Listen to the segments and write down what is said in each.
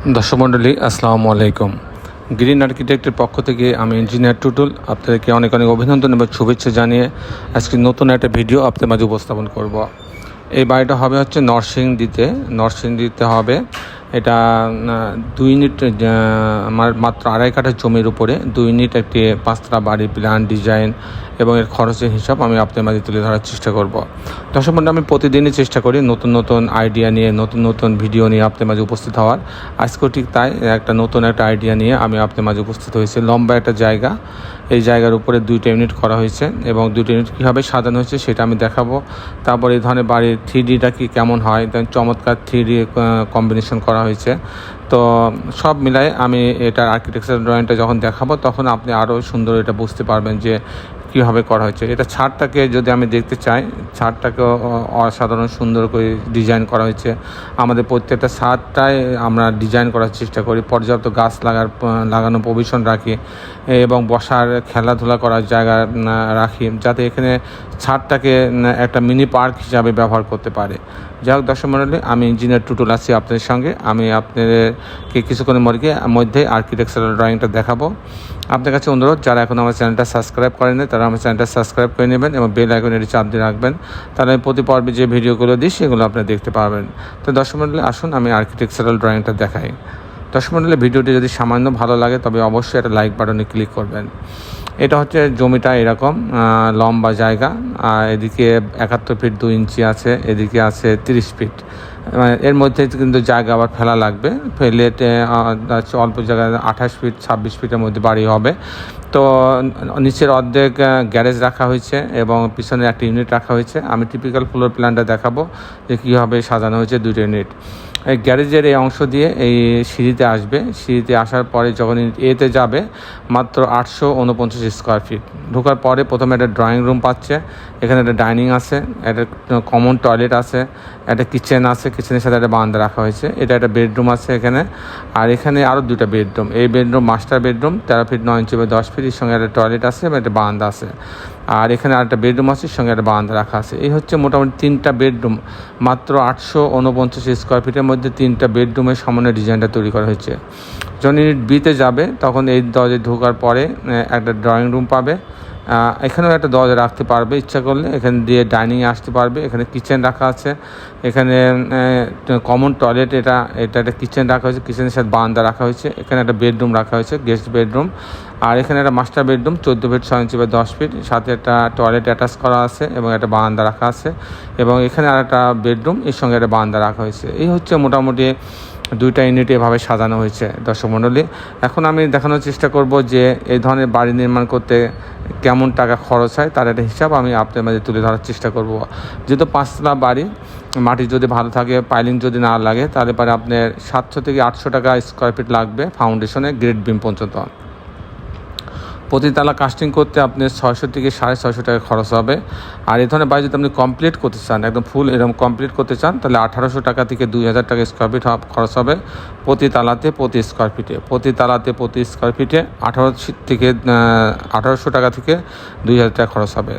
দর্শক মণ্ডলী আসসালামু আলাইকুম। গ্রিন আর্কিটেক্টের পক্ষ থেকে আমি ইঞ্জিনিয়ার টুটুল আপনাদেরকে অনেক অনেক অভিনন্দন এবং শুভেচ্ছা জানিয়ে আজকে নতুন একটা ভিডিও আপনাদের মাঝে উপস্থাপন করব। এই বাড়িটা হবে হচ্ছে নরসিংদীতে হবে। এটা 2 ইউনিট মাত্র 2.5 কাঠা জমির উপরে 2 ইউনিট একটি 5তলা বাড়ির প্ল্যান ডিজাইন এবং এর খরচের হিসাব আমি আপনাদের মাঝে তুলে ধরার চেষ্টা করব। দর্শক বন্ধু, আমি প্রতিদিনই চেষ্টা করি নতুন নতুন আইডিয়া নিয়ে নতুন নতুন ভিডিও নিয়ে আপনাদের মাঝে উপস্থিত হওয়ার। আজকেও ঠিক তাই, একটা নতুন একটা আইডিয়া নিয়ে আমি আপনাদের মাঝে উপস্থিত হয়েছি। লম্বা একটা জায়গা, এই জায়গার উপরে 2টা ইউনিট করা হয়েছে এবং 2টা ইউনিট কীভাবে সাজানো হয়েছে সেটা আমি দেখাবো। তারপর এই ধরনের বাড়ির 3Dটা কি কেমন হয়, চমৎকার 3D কম্বিনেশন করা হয়েছে। তো সব মিলাই আমি এটার আর্কিটেকচার ড্রয়িংটা যখন দেখাবো তখন আপনি আরও সুন্দর এটা বুঝতে পারবেন যে কীভাবে করা হয়েছে। এটা ছাদটাকে যদি আমি দেখতে চাই, ছাদটাকে অসাধারণ সুন্দর করে ডিজাইন করা হয়েছে। আমাদের প্রত্যেকটা ছাদটাই আমরা ডিজাইন করার চেষ্টা করি, পর্যাপ্ত গাছ লাগানো প্রভিশন রাখি এবং বসার খেলাধুলা করার জায়গা রাখি, যাতে এখানে ছাদটাকে একটা মিনি পার্ক হিসাবে ব্যবহার করতে পারে। যাই হোক দর্শক মণ্ডলী, আমি ইঞ্জিনিয়ার টুটুল আছি আপনাদের সঙ্গে। আমি আপনাদেরকে কিছুক্ষণের মধ্যে আর্কিটেকচারাল ড্রয়িংটা দেখাবো। আপনার কাছে অনুরোধ, যারা এখন আমার চ্যানেলটা সাবস্ক্রাইব করেনি তারা আমার চ্যানেলটা সাবস্ক্রাইব করে নেবেন এবং বেল আইকনের চাপ দিয়ে রাখবেন, তাহলে আমি প্রতি পর্বে যে ভিডিওগুলো দিই সেগুলো আপনি দেখতে পারবেন। তো দর্শক মণ্ডলী, আসুন আমি আর্কিটেকচারাল ড্রয়িংটা দেখাই। দর্শক মণ্ডলী, ভিডিওটি যদি সামান্য ভালো লাগে তবে অবশ্যই একটা লাইক বাটনে ক্লিক করবেন। এটা হচ্ছে জমিটা এরকম লম্বা জায়গা, এদিকে 71 ফিট 2 ইঞ্চি আছে, এদিকে আছে 30 ফিট। এর মধ্যে কিন্তু জায়গা আবার ফেলা লাগবে, ফেলে অল্প জায়গায় 28 ফিট 26 ফিটের মধ্যে বাড়ি হবে। তো নিচের অর্ধেক গ্যারেজ রাখা হয়েছে এবং পিছনে একটা ইউনিট রাখা হয়েছে। আমি টিপিক্যাল ফ্লোর প্ল্যানটা দেখাবো যে কীভাবে সাজানো হয়েছে 2টা ইউনিট। এই গ্যারেজের এই অংশ দিয়ে এই সিঁড়িতে আসবে, সিঁড়িতে আসার পরে যখন এতে যাবে মাত্র 849 স্কোয়ার ফিট। ঢোকার পরে প্রথমে একটা ড্রয়িং রুম পাচ্ছে, এখানে একটা ডাইনিং আছে, একটা কমন টয়লেট আছে, একটা কিচেন আছে, কিচেনের সাথে একটা বারান্দা রাখা হয়েছে। এটা একটা বেডরুম আছে এখানে, আর এখানে আরও 2টা বেডরুম। এই বেডরুম মাস্টার বেডরুম 13 ফিট 9 ইঞ্চি বা 10 ফিট, এর সঙ্গে একটা টয়লেট আছে এবং একটা বারান্দা আছে। আর এখানে আরেকটা বেডরুম আছে, সঙ্গে একটা বারান্দা রাখা আছে। এই হচ্ছে মোটামুটি 3টা বেডরুম, মাত্র 849 স্কোয়ার ফিটের মধ্যে 3টা বেডরুমের সামনে ডিজাইনটা তৈরি করা হয়েছে। যখন ইউনিট বিতে যাবে তখন এই দরজায় ঢোকার পরে একটা ড্রয়িং রুম পাবে, এখানেও একটা দরজা রাখতে পারবে ইচ্ছা করলে, এখানে দিয়ে ডাইনিংয়ে আসতে পারবে। এখানে কিচেন রাখা আছে, এখানে কমন টয়লেট, এটা একটা কিচেন রাখা হয়েছে, কিচেনের সাথে বারান্দা রাখা হয়েছে। এখানে একটা বেডরুম রাখা হয়েছে, গেস্ট বেডরুম। আর এখানে একটা মাস্টার বেডরুম 14 ফিট 6 ইঞ্চি বা 10 ফিট, সাথে একটা টয়লেট অ্যাটাচ করা আছে এবং একটা বারান্দা রাখা আছে এবং এখানে আর একটা বেডরুম, এর সঙ্গে একটা বারান্দা রাখা হয়েছে। এই হচ্ছে মোটামুটি 2টা ইউনিট এভাবে সাজানো হয়েছে। দর্শক মণ্ডলী, এখন আমি দেখানোর চেষ্টা করব যে এই ধরনের বাড়ি নির্মাণ করতে কেমন টাকা খরচ হয় তার একটা হিসাব আমি আপনাদের মাঝে তুলে ধরার চেষ্টা করব। যেহেতু 5তলা বাড়ি, মাটি যদি ভালো থাকে, পাইলিং যদি না লাগে, তাহলে পরে আপনার 700 থেকে 800 টাকা স্কোয়ার ফিট লাগবে ফাউন্ডেশনে গ্রেড বিম পর্যন্ত। প্রতিতলা কাস্টিং করতে আপনি 600 থেকে 650 টাকা খরচ হবে। আর এই ধরনের বাড়ি যদি আপনি কমপ্লিট করতে চান, একদম ফুল এরকম কমপ্লিট করতে চান, তাহলে 1800 টাকা থেকে 2000 টাকা স্কোয়ার ফিট খরচ হবে প্রতি তালাতে প্রতি স্কোয়ার ফিটে। প্রতি তালাতে প্রতি স্কোয়ার ফিটে 1800 টাকা থেকে 2000 টাকা খরচ হবে।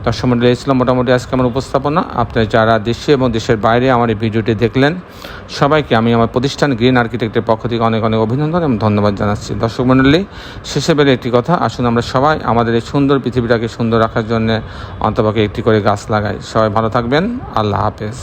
দর্শক মণ্ডলী, এই ছিল মোটামুটি আজকে আমার উপস্থাপনা। আপনারা যারা দেশে এবং দেশের বাইরে আমার এই ভিডিওটি দেখলেন, সবাইকে আমি আমার প্রতিষ্ঠান গ্রিন আর্কিটেক্টের পক্ষ থেকে অনেক অনেক অভিনন্দন এবং ধন্যবাদ জানাচ্ছি। দর্শক মণ্ডলী, শেষে বেলে একটি কথা, আসুন আমরা সবাই আমাদের এই সুন্দর পৃথিবীটাকে সুন্দর রাখার জন্য অন্তপক্ষে একটি করে গাছ লাগাই। সবাই ভালো থাকবেন, আল্লাহ হাফেজ।